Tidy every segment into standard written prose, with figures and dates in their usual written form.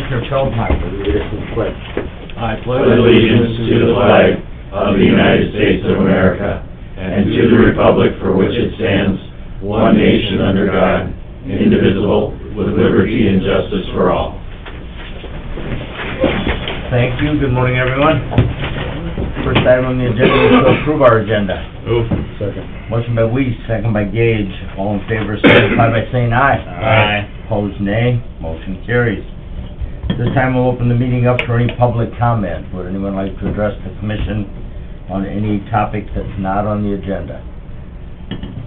Commissioner Feldmeyer will lead us in the pledge. I pledge allegiance to the flag of the United States of America and to the republic for which it stands, one nation under God, indivisible, with liberty and justice for all. Thank you. Good morning, everyone. First item on the agenda is to approve our agenda. Move. Second. Motion by Weiss, second by Gage. All in favor, signify by saying aye. Aye. Opposed, nay. Motion carries. This time we'll open the meeting up for any public comment. Would anyone like to address the commission on any topic that's not on the agenda?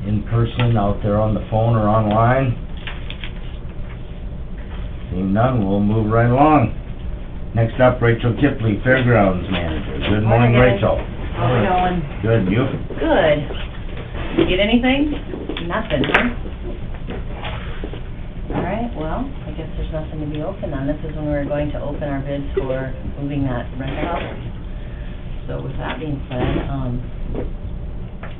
In person, out there on the phone or online? Seeing none, we'll move right along. Next up, Rachel Kipley, Fairgrounds Manager. Good morning, Morning, guys. Rachel. How's it going? Good, you? Good. You get anything? Nothing, huh? All right, well, I guess there's nothing to be open on. This is when we're going to open our bids for moving that rental house. So with that being said, I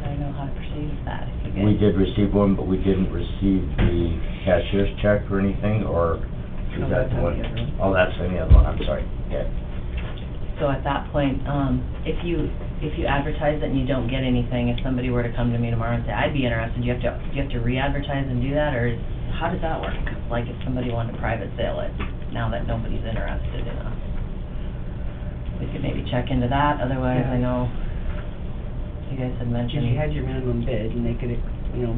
don't know how to proceed with that. If you We guys- did receive one, but we didn't receive the cashier's check or anything, or is No, that that's the on one? the other one. Oh, that's on the other one, I'm sorry. Yeah. So at that point, if you advertise it and you don't get anything, if somebody were to come to me tomorrow and say, I'd be interested, do you have to re-advertise and do that, or how does that work? Like if somebody wanted to private sale it, now that nobody's interested in us? We could maybe check into that, otherwise I know you guys had mentioned. If you had your minimum bid, and they could, you know,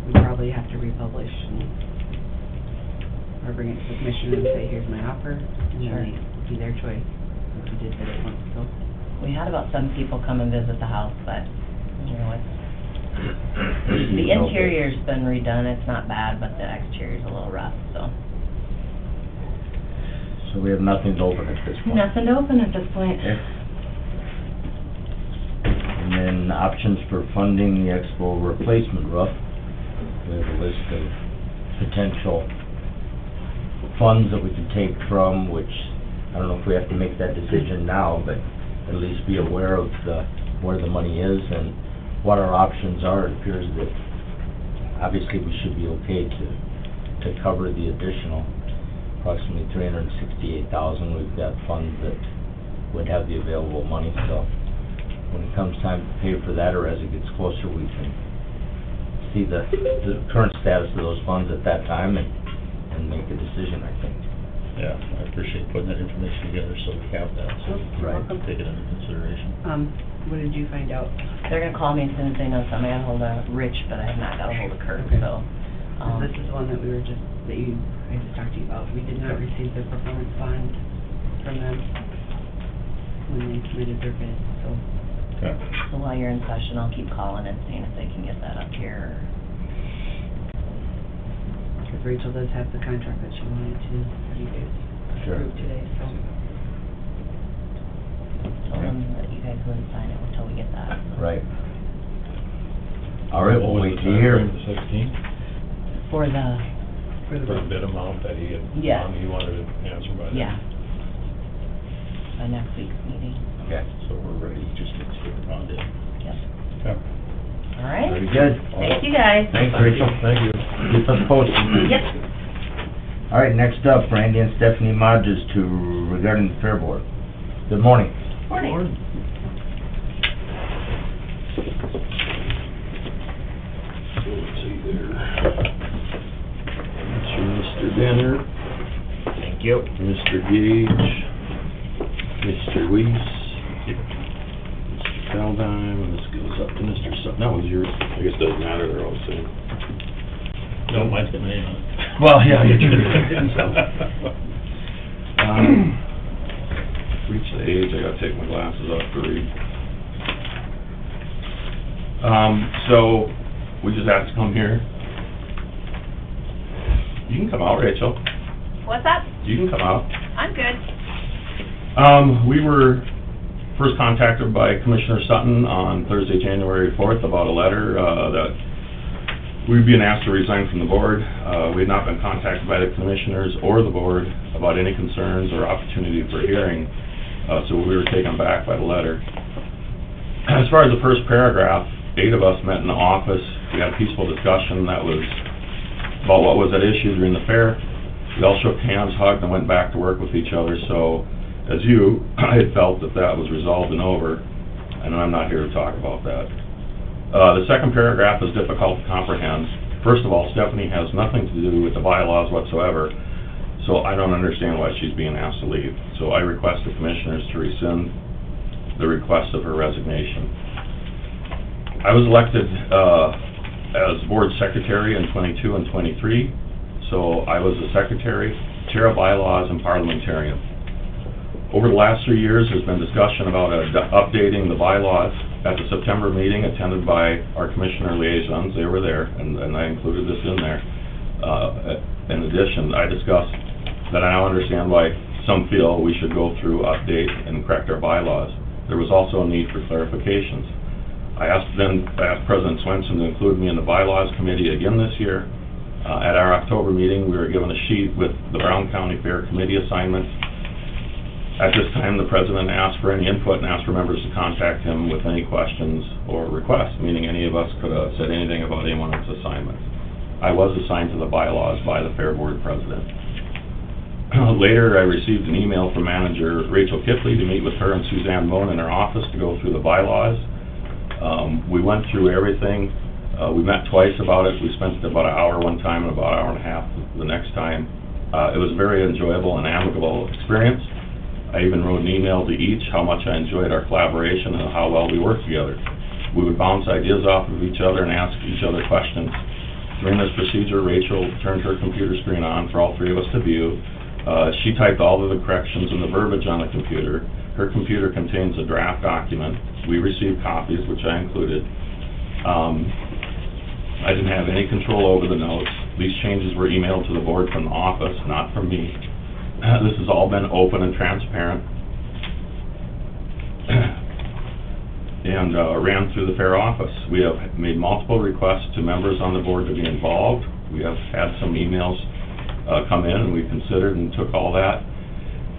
we'd probably have to republish, or bring it to the commission and say, here's my offer, and Sure. then it'd be their choice, if you did bid it once, so. We had about 7 people come and visit the house, but, you know, the interior's been redone, it's not bad, but the exterior's a little rough, so. So we have nothing to open at this point. Nothing to open at this point. Okay. And then options for funding the Expo replacement roof. We have a list of potential funds that we could take from, which, I don't know if we have to make that decision now, but at least be aware of where the money is and what our options are. It appears that obviously we should be okay to cover the additional approximately $368,000. We've got funds that would have the available money, so when it comes time to pay for that, or as it gets closer, we can see the current status of those funds at that time and make a decision, I think. Yeah, I appreciate putting that information together so we have that, so Right. take it into consideration. What did you find out? They're gonna call me as soon as they know something. I got ahold of Rich, but I have not got ahold of Kurt, Okay. so. This is the one that we were just, I just talked to you about, we did not receive the performance bond from them when they submitted their bid, so. Okay. So while you're in session, I'll keep calling and seeing if they can get that up here. Because Rachel does have the contract that she wanted to, you guys Sure. approve today, so. Told them that you guys wouldn't sign it until we get that. so. Right. All right, we'll wait to hear. The 16th, For the, For the for the bid amount that he had, Yeah. he wanted to answer by then. yeah. By next week's meeting. Okay. So we're ready, just to stick it on it. Yep. Okay. All right. Very good. Thank you, guys. Thanks, Rachel. Thank you. Keep us posted. Yep. All right, next up, Randy and Stephanie Modges regarding the Fair Board. Good morning. Morning. Let's see there. That's your Mr. Benner, Thank you. Mr. Gage, Mr. Weiss, Mr. Feldheim, and this goes up to Mr. Sutton. That was yours. I guess it doesn't matter, they're all the same. No, mine's got my name on it. Well, yeah, you do. Reach the age, I gotta take my glasses off to read. So, we just have to come here. You can come out, Rachel. What's that? You can come out. I'm good. We were first contacted by Commissioner Sutton on Thursday, January 4th, about a letter that we'd been asked to resign from the board. We had not been contacted by the commissioners or the board about any concerns or opportunity for hearing, so we were taken back by the letter. As far as the first paragraph, 8 of us met in the office. We had a peaceful discussion that was about what was at issue during the fair. We all shook hands, hugged, and went back to work with each other, so as you, I had felt that that was resolved and over, and I'm not here to talk about that. The second paragraph is difficult to comprehend. First of all, Stephanie has nothing to do with the bylaws whatsoever, so I don't understand why she's being asked to leave. So I request the commissioners to rescind the request of her resignation. I was elected as board secretary in '22 and '23, so I was the secretary, chair of bylaws, and parliamentarian. Over the last 3 years, there's been discussion about updating the bylaws. At the September meeting attended by our commissioner liaisons, they were there, and I included this in there. In addition, I discussed that I now understand why some feel we should go through, update, and correct our bylaws. There was also a need for clarifications. I asked President Swenson to include me in the bylaws committee again this year. At our October meeting, we were given a sheet with the Brown County Fair Committee assignments. At this time, the president asked for any input and asked for members to contact him with any questions or requests, meaning any of us could have said anything about anyone's assignments. I was assigned to the bylaws by the Fair Board president. Later, I received an email from manager Rachel Kipley to meet with her and Suzanne Moen in her office to go through the bylaws. We went through everything. We met twice about it. We spent about an hour one time and about an hour and a half the next time. It was a very enjoyable and amicable experience. I even wrote an email to each how much I enjoyed our collaboration and how well we worked together. We would bounce ideas off of each other and ask each other questions. During this procedure, Rachel turned her computer screen on for all three of us to view. She typed all of the corrections and the verbiage on the computer. Her computer contains a draft document. We received copies, which I included. I didn't have any control over the notes. These changes were emailed to the board from the office, not from me. This has all been open and transparent and ran through the fair office. We have made multiple requests to members on the board to be involved. We have had some emails come in, and we considered and took all that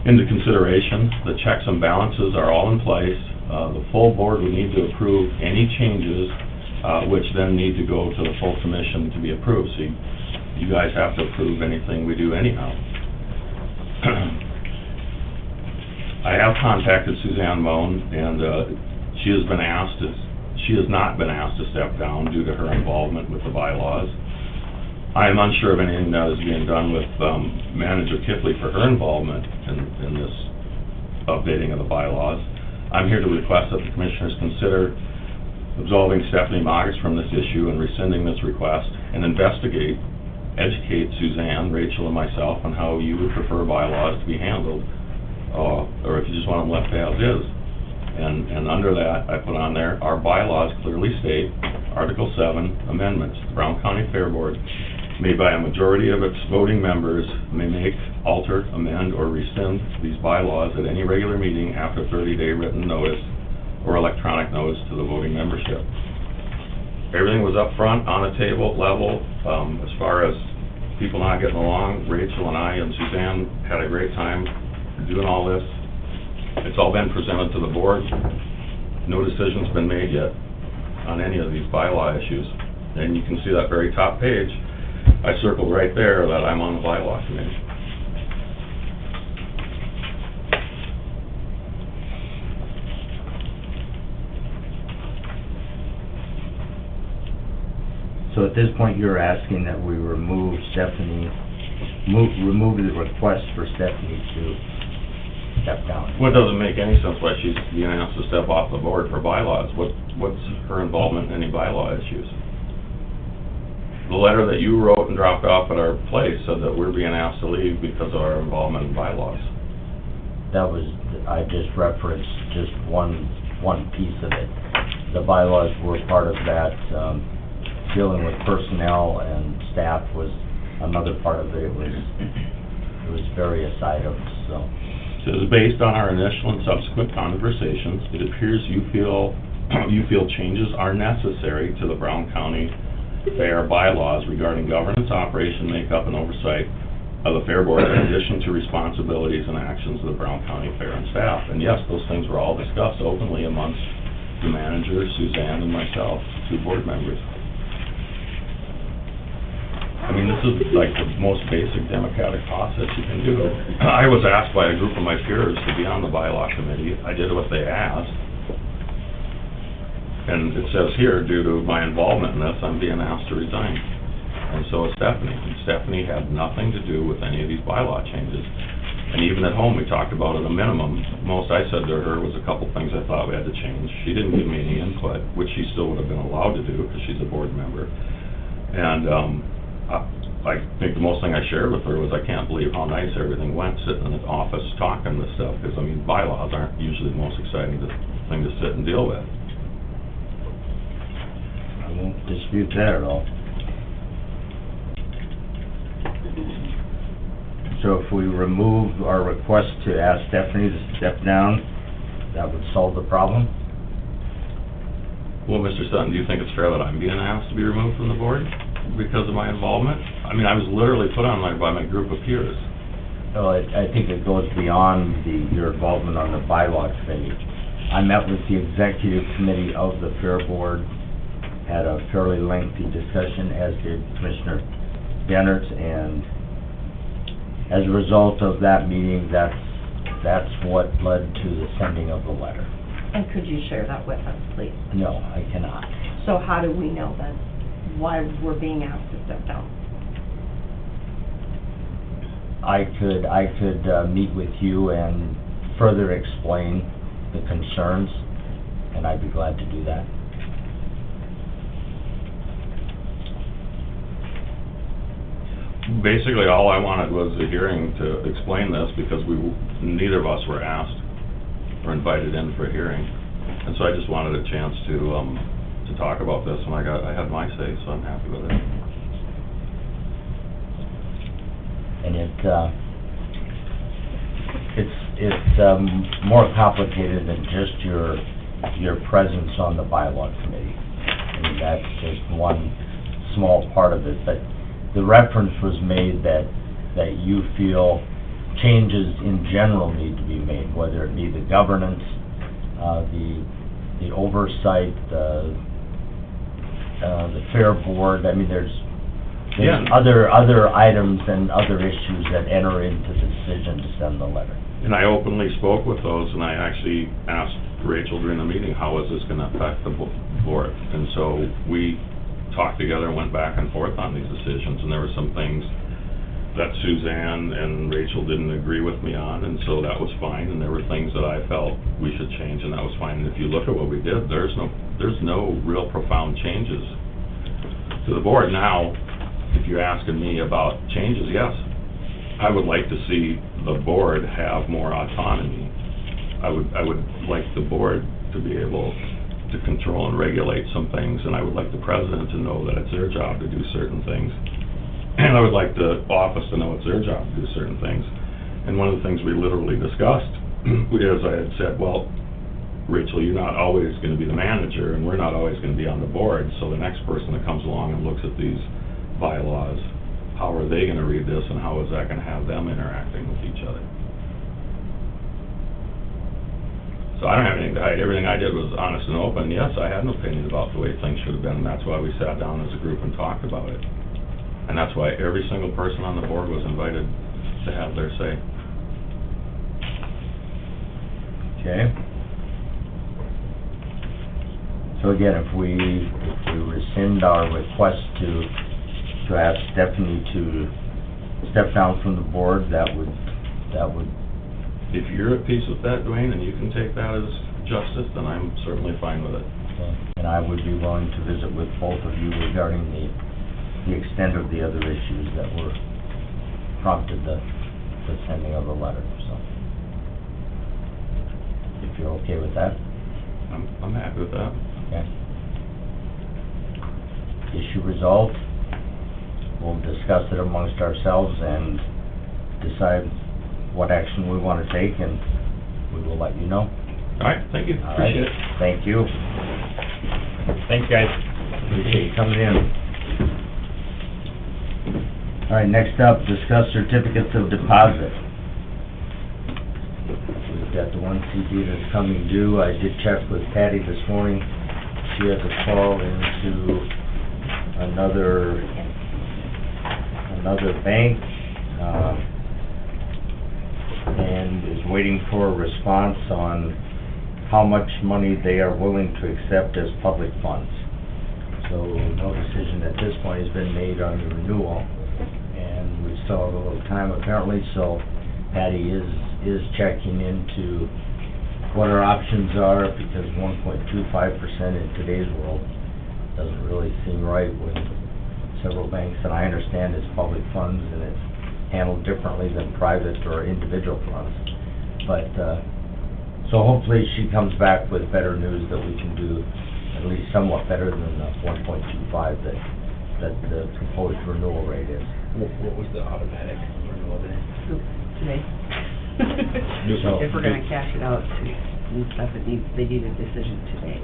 into consideration. The checks and balances are all in place. The full board would need to approve any changes, which then need to go to the full commission to be approved. So you guys have to approve anything we do anyhow. I have contacted Suzanne Moen, and she has not been asked to step down due to her involvement with the bylaws. I am unsure of anything that is being done with Manager Kipley for her involvement in this updating of the bylaws. I'm here to request that the commissioners consider absolving Stephanie Magas from this issue and rescinding this request, and educate Suzanne, Rachel, and myself on how you would prefer bylaws to be handled, or if you just want them left as is. And under that, I put on there, our bylaws clearly state, Article 7 amendments, the Brown County Fair Board, made by a majority of its voting members, may make, alter, amend, or rescind these bylaws at any regular meeting after 30-day written notice or electronic notice to the voting membership. Everything was up front, on the table, level. As far as people not getting along, Rachel and I and Suzanne had a great time doing all this. It's all been presented to the board. No decision's been made yet on any of these bylaw issues. And you can see that very top page. I circled right there that I'm on the bylaw committee. So at this point, you're asking that we remove remove the request for Stephanie to step down? Well, it doesn't make any sense why she's being asked to step off the board for bylaws. What's her involvement in any bylaw issues? The letter that you wrote and dropped off at our place said that we're being asked to leave because of our involvement in bylaws. That was, I just referenced just one piece of it. The bylaws were part of that. Dealing with personnel and staff was another part of it. It was various items, so. So it was based on our initial and subsequent conversations. It appears you feel changes are necessary to the Brown County Fair bylaws regarding governance, operation, makeup, and oversight of the Fair Board in addition to responsibilities and actions of the Brown County Fair and staff. And yes, those things were all discussed openly amongst the manager, Suzanne, and myself, two board members. I mean, this is like the most basic democratic process you can do. I was asked by a group of my peers to be on the bylaw committee. I did what they asked. And it says here, due to my involvement in this, I'm being asked to resign. And so is Stephanie. And Stephanie had nothing to do with any of these bylaw changes. And even at home, we talked about at a minimum, most I said to her was a couple things I thought we had to change. She didn't give me any input, which she still would have been allowed to do because she's a board member. And I think the most thing I shared with her was I can't believe how nice everything went sitting in the office talking this stuff, because, I mean, bylaws aren't usually the most exciting thing to sit and deal with. I won't dispute that at all. So if we remove our request to ask Stephanie to step down, that would solve the problem? Well, Mr. Sutton, do you think it's fair that I'm being asked to be removed from the board because of my involvement? I mean, I was literally put on by my group of peers. Well, I think it goes beyond your involvement on the bylaw committee. I met with the executive committee of the Fair Board, had a fairly lengthy discussion, as did Commissioner Dennert, and as a result of that meeting, that's what led to the sending of the letter. And could you share that with us, please? No, I cannot. So how do we know that, why we're being asked to step down? I could meet with you and further explain the concerns, and I'd be glad to do that. Basically, all I wanted was a hearing to explain this, because neither of us were asked or invited in for a hearing. And so I just wanted a chance to talk about this, and I had my say, so I'm happy with it. And it's more complicated than just your presence on the bylaw committee. I mean, that's just one small part of it, but the reference was made that you feel changes in general need to be made, whether it be the governance, the oversight, the Fair Board. I mean, there's Yeah. other items and other issues that enter into the decision to send the letter. And I openly spoke with those, and I actually asked Rachel during the meeting, how is this gonna affect the board? And so we talked together and went back and forth on these decisions, and there were some things that Suzanne and Rachel didn't agree with me on, and so that was fine, and there were things that I felt we should change, and that was fine. And if you look at what we did, there's no real profound changes to the board. Now, if you're asking me about changes, yes, I would like to see the board have more autonomy. I would like the board to be able to control and regulate some things, and I would like the president to know that it's their job to do certain things. And I would like the office to know it's their job to do certain things. And one of the things we literally discussed is I had said, well, Rachel, you're not always going to be the manager, and we're not always going to be on the board, so the next person that comes along and looks at these bylaws, how are they going to read this, and how is that going to have them interacting with each other? So I don't have anything to hide. Everything I did was honest and open. Yes, I had an opinion about the way things should have been, and that's why we sat down as a group and talked about it. And that's why every single person on the board was invited to have their say. Okay? So again, if we rescind our request to ask Stephanie to step down from the board, that would. If you're at peace with that, Dwayne, and you can take that as justice, then I'm certainly fine with it. And I would be willing to visit with both of you regarding the extent of the other issues that were prompted the sending of the letter, so. If you're okay with that? I'm happy with that. Okay. Issue resolved. We'll discuss it amongst ourselves and decide what action we want to take, and we will let you know. All right, thank you. All right. Appreciate it. Thank you. Thanks, guys. Appreciate you coming in. All right, next up, discuss certificates of deposit. We've got the one CD that's coming due. I did check with Patty this morning. She has a call into another another bank, and is waiting for a response on how much money they are willing to accept as public funds. So no decision at this point has been made on the renewal, and we still have a little time apparently, so Patty is checking into what our options are, because 1.25% in today's world doesn't really seem right when several banks, and I understand it's public funds and it's handled differently than private or individual funds. But, so hopefully she comes back with better news that we can do at least somewhat better than the 1.25 that the proposed renewal rate is. What was the automatic renewal date? Today. So- If we're gonna cash it out and stuff, they need a decision today.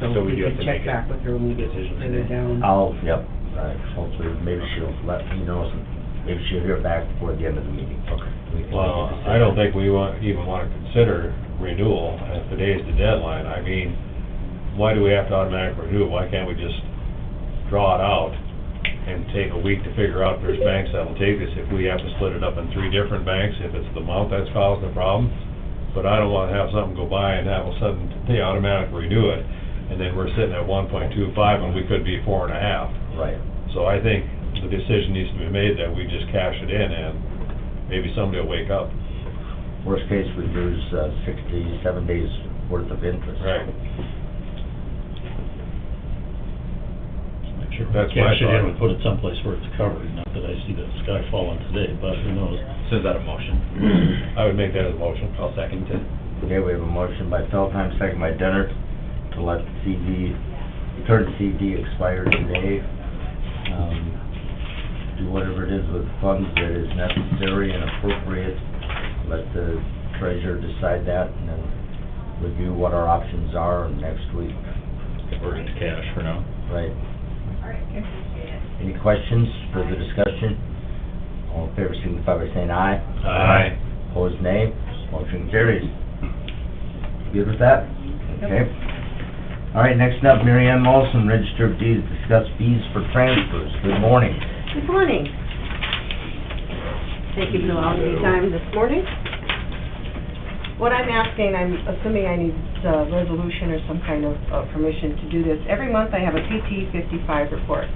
So we we do have can to check make a back with her when we get decision further today. down. Hopefully, maybe she'll let me know, maybe she'll hear back before the end of the meeting. Okay. We can make a Well, decision. I don't think we even want to consider renewal, if today's the deadline. I mean, why do we have to automatically renew? Why can't we just draw it out and take a week to figure out if there's banks that'll take this? If we have to split it up in 3 different banks, if it's the amount that's causing the problem. But I don't want to have something go by and have a sudden, they automatically renew it, and then we're sitting at 1.25 and we could be 4.5. Right. So I think the decision needs to be made that we just cash it in and maybe somebody will wake up. Worst case, we lose 67 days worth of interest. Right. Make sure we That's my cash it thought. in and put it someplace where it's covered, not that I see the sky falling today, but who knows? So is that a motion? I would make that as a motion. I'll second it. Okay, we have a motion by Feldheim, second by Dennert, to let the current CD expire today. Do whatever it is with funds that is necessary and appropriate. Let the treasurer decide that, and then review what our options are next week. Convert it to cash for now. Right. Any questions, further discussion? All in favor, signify by saying aye. Aye. Opposed, nay. Motion carries. Good with that? Okay. All right, next up, Mary Ann Molson, Register of Deeds, discuss fees for transfers. Good morning. Good morning. Thank you for allowing me time this morning. What I'm asking, I'm assuming I need a resolution or some kind of permission to do this. Every month I have a PT 55 report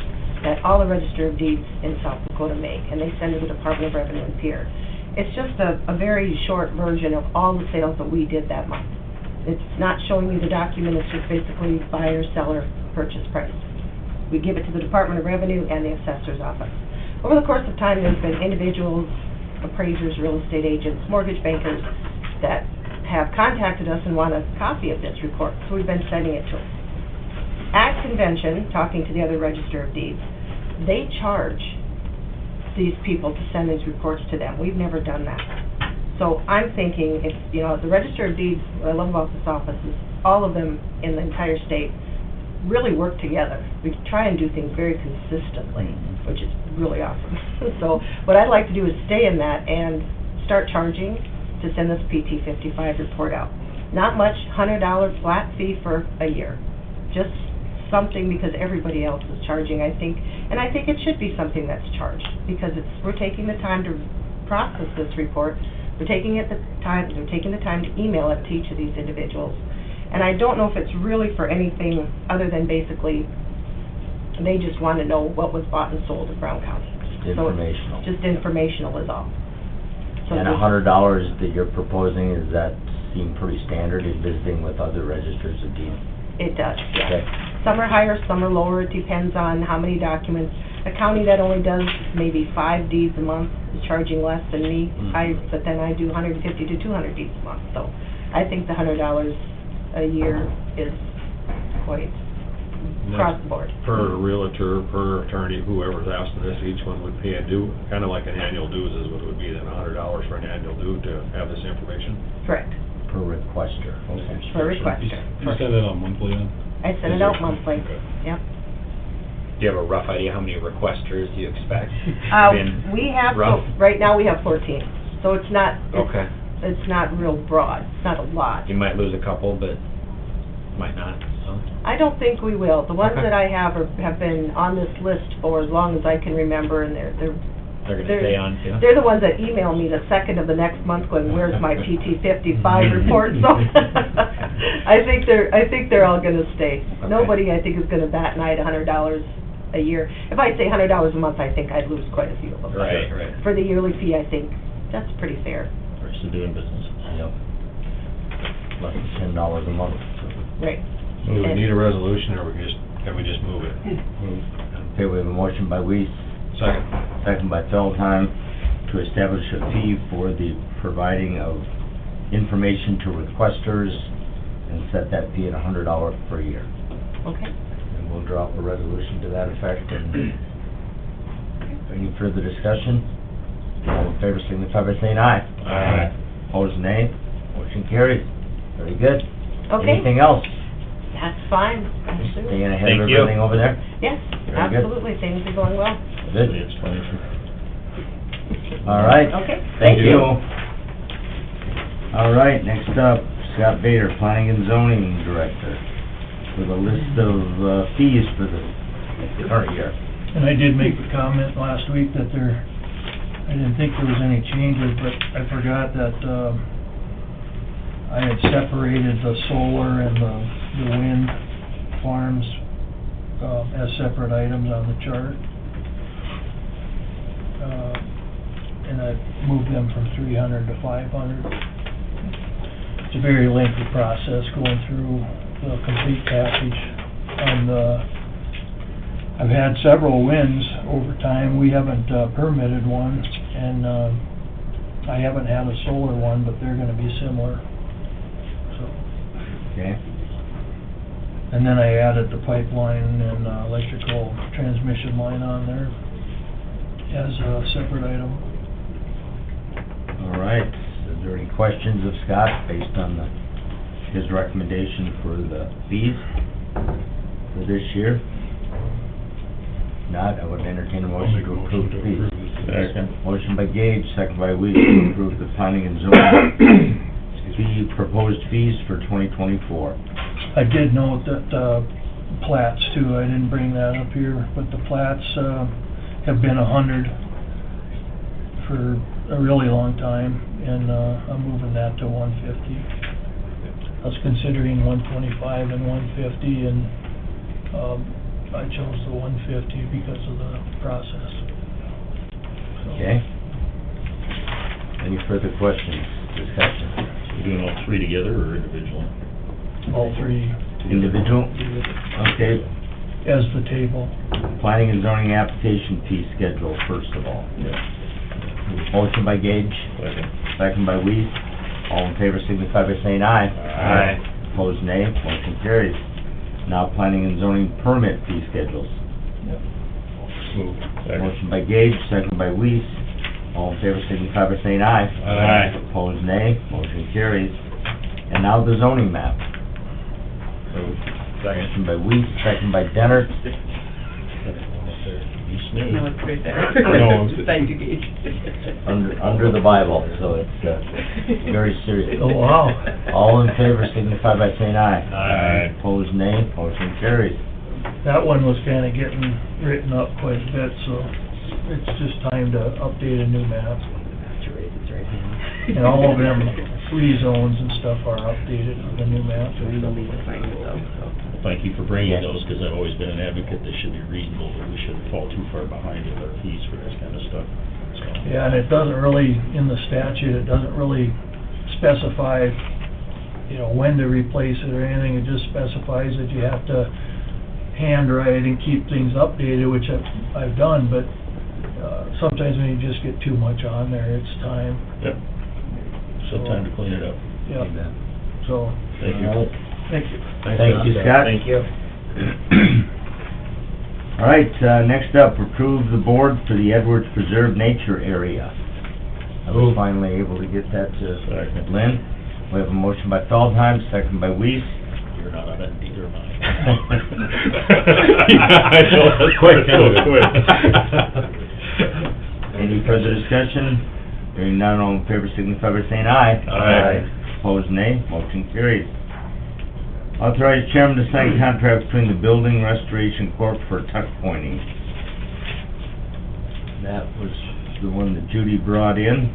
that all the Register of Deeds in South Dakota make, and they send to the Department of Revenue and Pier. It's just a very short version of all the sales that we did that month. It's not showing you the document, it's just basically buyer, seller, purchase price. We give it to the Department of Revenue and the Assessor's Office. Over the course of time, there's been individuals, appraisers, real estate agents, mortgage bankers that have contacted us and want a copy of this report, so we've been sending it to them. At convention, talking to the other Register of Deeds, they charge these people to send these reports to them. We've never done that. So I'm thinking, if, you know, the Register of Deeds, what I love about this office is all of them in the entire state really work together. We try and do things very consistently, which is really awesome. So what I'd like to do is stay in that and start charging to send this PT 55 report out. Not much, $100 flat fee for a year. Just something, because everybody else is charging, I think, and I think it should be something that's charged, because we're taking the time to process this report, they're taking the time to email it to each of these individuals. And I don't know if it's really for anything other than basically, they just want to know what was bought and sold in Brown County. So it's Informational. just informational is all. So And just- $100 that you're proposing, does that seem pretty standard in visiting with other registers of deeds? It does, Okay. yes. Some are higher, some are lower, it depends on how many documents. A county that only does maybe 5 deeds a month is charging less than me. But then I do 150 to 200 deeds a month, so I think the $100 a year is quite across the board. Per realtor, per attorney, whoever's asking this, each one would pay a due, kind of like an annual dues is what it would be, then $100 for an annual due to have this information. Correct, Per requester. Okay. for a requester. You send it out monthly then? I send it out monthly, yep. Do you have a rough idea how many requesters you expect? I mean, We have, rough. right now we have 14, so it's not, Okay. it's not real broad, it's not a lot. You might lose a couple, but might not, so. I don't think we will. The ones Okay. that I have have been on this list for as long as I can remember, and they're They're gonna stay on too? They're the ones that email me the second of the next month going, where's my PT 55 report? So, I think they're all gonna stay. Okay. Nobody, I think, is gonna bat an eye at $100 a year. If I say $100 a month, I think I'd lose quite a few of them. Right. For the yearly fee, I think that's pretty fair. First of doing business. Yep. Less than $10 a month. Right. Do we need a resolution, or can we just move it? Okay, we have a motion by Weiss, Second. second by Feldheim, to establish a fee for the providing of information to requesters and set that fee at $100 per year. Okay. And we'll draw up a resolution to that effect. And any further discussion? All in favor signify by saying aye. Aye. Opposed, nay. Motion carries. Very good. Okay. Anything else? That's fine. Staying ahead of Thank you. everything over there? Yes, Very good. absolutely. Things are going well. Good. The explanation. All right. Okay. Thank you. All right, next up, Scott Bader, Planning and Zoning Director, with a list of fees for the current year. And I did make the comment last week that I didn't think there was any changes, but I forgot that, I had separated the solar and the wind farms, as separate items on the chart. And I moved them from 300 to 500. It's a very lengthy process going through the complete package. And, I've had several wins over time. We haven't permitted one, and I haven't had a solar one, but they're gonna be similar. So, Okay? and then I added the pipeline and electrical transmission line on there as a separate item. All right, is there any questions of Scott based on his recommendation for the fees for this year? Not, I would entertain a motion to approve the fees. Second. Motion by Gage, second by Weiss, to approve the planning and zoning fee, proposed fees for 2024. I did note that plats too, I didn't bring that up here, but the plats have been 100 for a really long time, and I'm moving that to 150. I was considering 125 and 150, and I chose the 150 because of the process. So, Okay? Any further questions, discussion? We're doing all three together or individually? all three Individual? Okay, as the table. planning and zoning application fee schedule, first of all. Motion by Gage, Second. second by Weiss. All in favor signify by saying aye. Aye. Opposed, nay. Motion carries. Now, planning and zoning permit fee schedules. Move. Second. Motion by Gage, second by Weiss. All in favor signify by saying aye. Aye. Opposed, nay. Motion carries. And now the zoning map. Second. Motion by Weiss, second by Dennert. You sneeze. No, it's right there. No. Beside you, Gage. Under the Bible, so it's very serious. Oh, wow. All in favor signify by saying aye. Aye. Opposed, nay. Motion carries. That one was kinda getting written up quite a bit, so it's just time to update a new map. That's right, it's right here. And all of them free zones and stuff are updated on the new map. So we don't need to find it though, so. Thank you for bringing those, because I've always been an advocate that should be reasonable, but we shouldn't fall too far behind with our fees for this kind of stuff, so. Yeah, and it doesn't really, in the statute, it doesn't really specify, you know, when to replace it or anything. It just specifies that you have to handwrite and keep things updated, which I've done, but sometimes when you just get too much on there, it's time. Yep. So time to clean it up. Yep, so, Thank you. All right. thank you. Thank you, Scott. Thank you. All right, next up, approve the board for the Edwards Preserve Nature Area. I was finally able to get that to Second. Lynn. We have a motion by Feldheim, second by Weiss. You're not on it, neither am I. I know, that's quick, that was quick. Any further discussion? Hearing none, all in favor signify by saying aye. Aye. Opposed, nay. Motion carries. Authorize chairman to sign contract between the Building Restoration Corp. for tuck pointing. That was the one that Judy brought in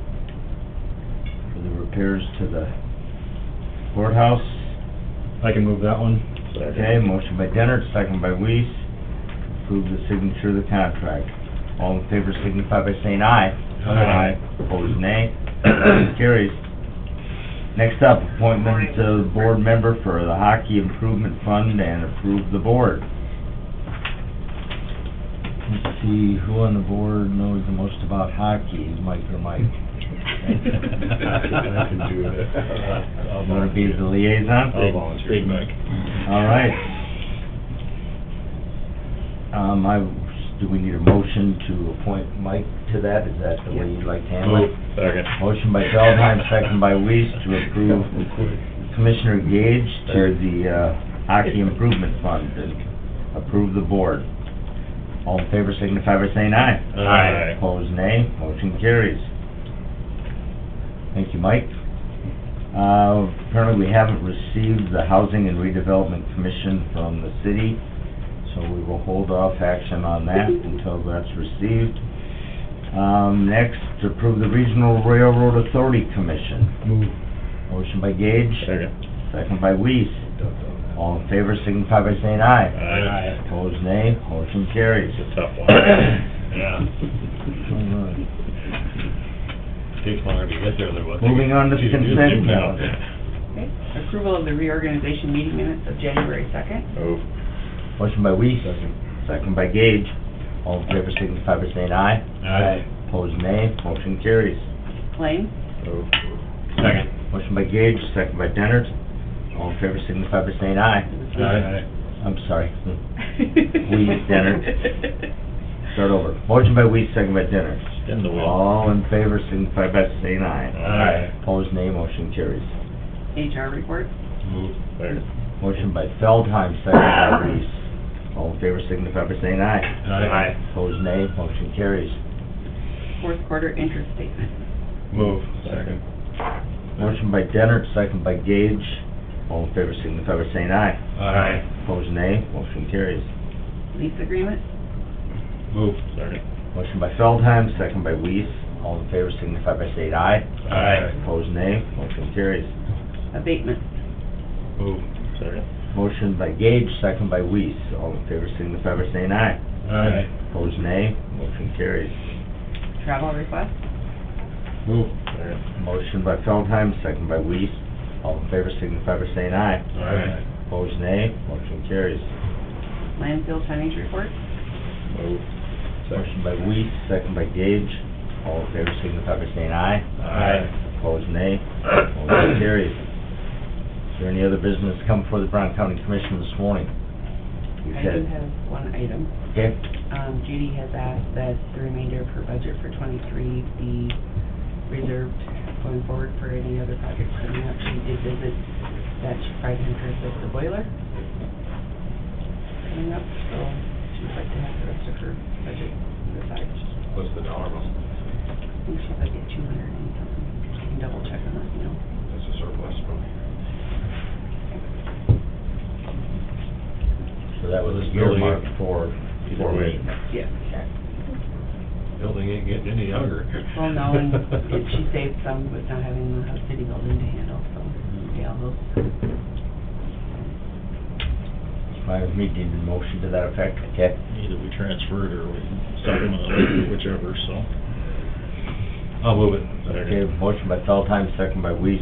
for the repairs to the courthouse. I can move that one. Okay, motion by Dennert, second by Weiss. Approve the signature of the contract. All in favor signify by saying aye. Aye. Opposed, nay. Motion carries. Next up, appointment of board member for the Hockey Improvement Fund and approve the board. Let's see, who on the board knows the most about hockey, Mike or Mike? I can do that. You wanna be the liaison? I'll volunteer. Big Mike. All right. Do we need a motion to appoint Mike to that? Is that the way you'd like to handle it? Second. Motion by Feldheim, second by Weiss to approve Commissioner Gage to the Hockey Improvement Fund and approve the board. All in favor signify by saying aye. Aye. Opposed, nay. Motion carries. Thank you, Mike. Apparently we haven't received the Housing and Redevelopment Commission from the city, so we will hold off action on that until that's received. Next, to approve the Regional Railroad Authority Commission. Move. Motion by Gage, Second. second by Weiss. All in favor signify by saying aye. Aye. Opposed, nay. Motion carries. It's a tough one. Yeah. Takes longer to get there than what. Moving on to Geez, consent you now. calendar. Okay, approval of the reorganization meeting minutes of January 2nd. Move. Motion by Weiss, second by Gage. All in favor signify by saying aye. Aye. Opposed, nay. Motion carries. Claims. Move. Second. Motion by Gage, second by Dennert. All in favor signify by saying aye. Aye. I'm sorry. Weiss, Dennert. Start over. Motion by Weiss, second by Dennert. Spin the wheel. All in favor signify by saying aye. Aye. Opposed, nay. Motion carries. HR report. Move. Second. Motion by Feldheim, second by Weiss. All in favor signify by saying aye. Aye. Opposed, nay. Motion carries. Fourth quarter interest statement. Move. Second. Motion by Dennert, second by Gage. All in favor signify by saying aye. Aye. Opposed, nay. Motion carries. Lease agreement. Move. Second. Motion by Feldheim, second by Weiss. All in favor signify by saying aye. Aye. Opposed, nay. Motion carries. Abatement. Move. Second. Motion by Gage, second by Weiss. All in favor signify by saying aye. Aye. Opposed, nay. Motion carries. Travel request. Move. Second. Motion by Feldheim, second by Weiss. All in favor signify by saying aye. Aye. Opposed, nay. Motion carries. Landfill tonnage report. Move. Motion by Weiss, second by Gage. All in favor signify by saying aye. Aye. Opposed, nay. Motion carries. Is there any other business to come before the Brown County Commission this morning? You I said, do have one item. okay, Judy has asked that the remainder of her budget for '23 be reserved going forward for any other projects coming up. She did visit that Friday interest of the boiler coming up, so she would like to have the rest of her budget aside. What's the dollar amount? I think she's like at 200 and something. You can double check on that, you know. That's a surplus from. so that was This building- earmarked for maintenance. Yeah. Building ain't getting any younger. Well, no, and she saved some with not having the city building to handle, so, yeah, those. My meeting motion to that effect, okay? Either we transfer it or we supplement it, whichever, so. I'll move it. Okay, motion by Feldheim, second by Weiss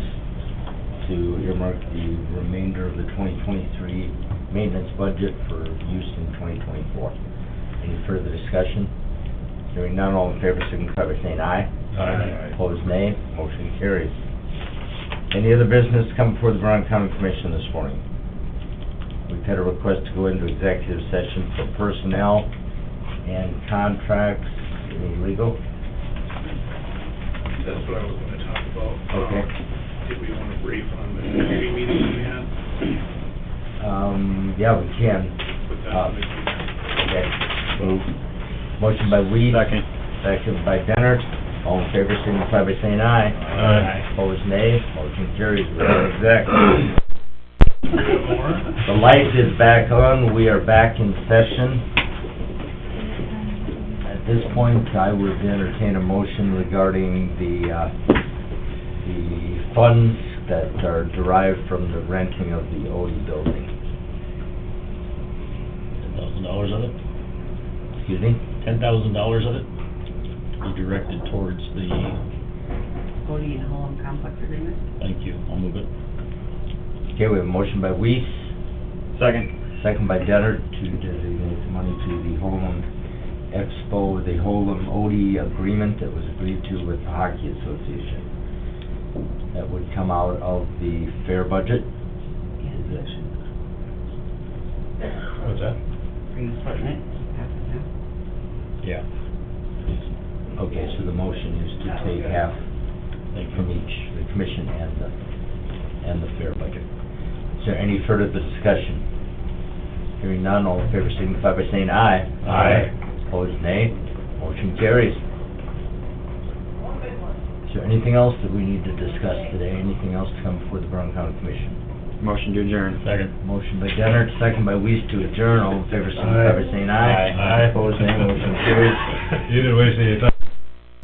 to earmark the remainder of the 2023 maintenance budget for use in 2024. Any further discussion? Hearing none, all in favor signify by saying aye. Aye. Opposed, nay. Motion carries. Any other business come before the Brown County Commission this morning? We've had a request to go into executive session for personnel and contracts. Any legal? That's what I was gonna talk about. Okay. Did we wanna brief on the committee meeting we had? Yeah, we can. Put that on the Okay. Move. Motion by Weiss. Second. Second by Dennert. All in favor, signify by saying aye. Aye. Opposed, nay. Motion carries. We're out of exec. The light is back on. We are back in session. At this point, I would entertain a motion regarding the funds that are derived from the renting of the Odie building. $10,000 of it? Excuse me? $10,000 of it to be directed towards the, Cody and Holland Complex Agreement? thank you, I'll move it. Okay, we have a motion by Weiss, Second. second by Dennert to designate the money to the Holem Expo, the Holem Odie agreement that was agreed to with the Hockey Association. That would come out of the fair budget. What's that? Are you splitting it? Half and half? Yeah. Okay, so the motion is to take half Thank from you. each, the commission and the fair budget. Is there any further discussion? Hearing none, all in favor signify by saying aye. Aye. Opposed, nay. Motion carries. Is there anything else that we need to discuss today? Anything else to come before the Brown County Commission? Motion to adjourn. Second. Motion by Dennert, second by Weiss to adjourn. All in favor signify by saying aye. Aye. Opposed, nay. Motion carries. You didn't waste any time.